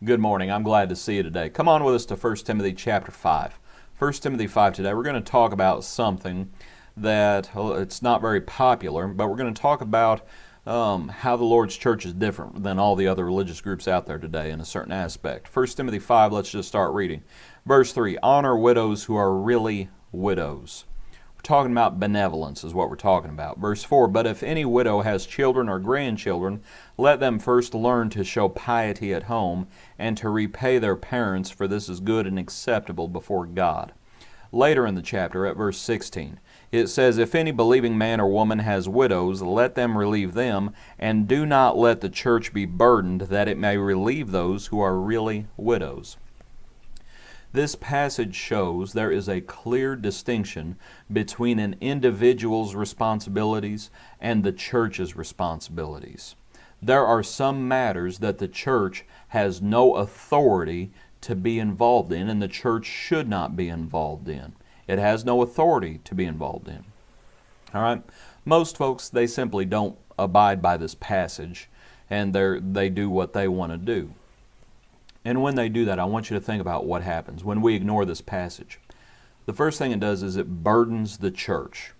Good morning. I'm glad to see you today. Come on with us to 1 Timothy chapter 5. 1 Timothy 5 today. We're going to talk about something that it's not very popular, but we're going to talk about how the Lord's church is different than all the other religious groups out there today in a certain aspect. 1 Timothy 5, let's just start reading. Verse 3, honor widows who are really widows. We're talking about benevolence is what we're talking about. Verse 4, but if any widow has children or grandchildren, let them first learn to show piety at home and to repay their parents, for this is good and acceptable before God. Later in the chapter, at verse 16, it says, if any believing man or woman has widows, let them relieve them, and do not let the church be burdened, that it may relieve those who are really widows. This passage shows there is a clear distinction between an individual's responsibilities and the church's responsibilities. There are some matters that the church has no authority to be involved in, and the church should not be involved in. It has no authority to be involved in. All right? Most folks, they simply don't abide by this passage, and they do what they want to do. And when they do that, I want you to think about what happens when we ignore this passage. The first thing it does is it burdens the church.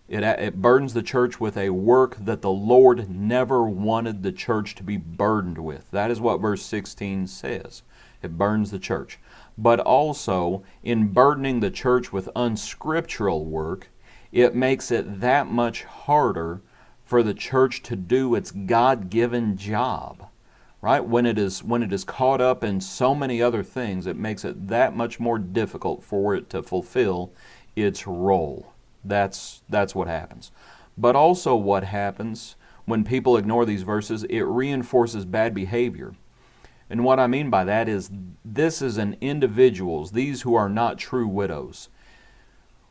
It burdens the church with a work that the Lord never wanted the church to be burdened with. That is what verse 16 says. It burdens the church. But also, in burdening the church with unscriptural work, it makes it that much harder for the church to do its God-given job. Right? When it is caught up in so many other things, it makes it that much more difficult for it to fulfill its role. That's what happens. But also what happens when people ignore these verses, it reinforces bad behavior. And what I mean by that is this is an individuals, these who are not true widows.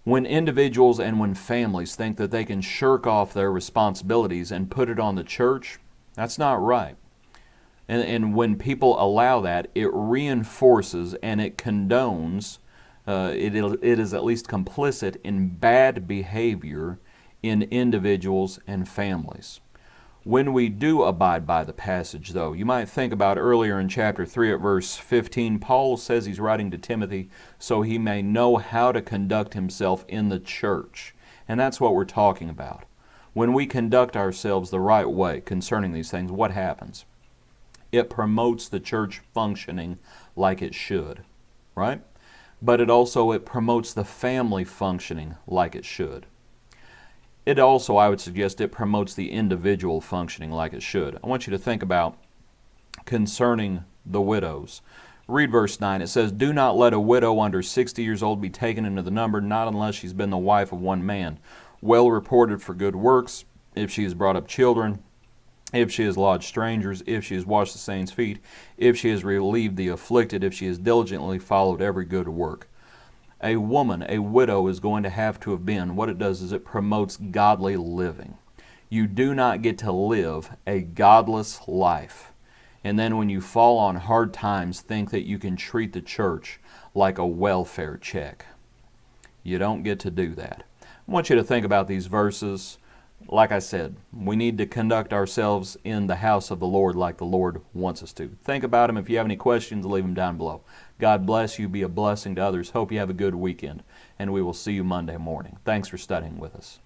When individuals and when families think that they can shirk off their responsibilities and put it on the church, that's not right. And when people allow that, it reinforces and it condones, it is at least complicit in bad behavior in individuals and families. When we do abide by the passage, though, you might think about earlier in chapter 3 at verse 15, Paul says he's writing to Timothy so he may know how to conduct himself in the church. And that's what we're talking about. When we conduct ourselves the right way concerning these things, what happens? It promotes the church functioning like it should, right? But it promotes the family functioning like it should. It also, I would suggest, it promotes the individual functioning like it should. I want you to think about concerning the widows. Read verse 9. It says, do not let a widow under 60 years old be taken into the number, not unless she's been the wife of one man, well reported for good works, if she has brought up children, if she has lodged strangers, if she has washed the saints' feet, if she has relieved the afflicted, if she has diligently followed every good work. A woman, a widow, is going to have been, what it does is it promotes godly living. You do not get to live a godless life, and then when you fall on hard times, think that you can treat the church like a welfare check. You don't get to do that. I want you to think about these verses. Like I said, we need to conduct ourselves in the house of the Lord like the Lord wants us to. Think about them. If you have any questions, leave them down below. God bless you. Be a blessing to others. Hope you have a good weekend, and we will see you Monday morning. Thanks for studying with us.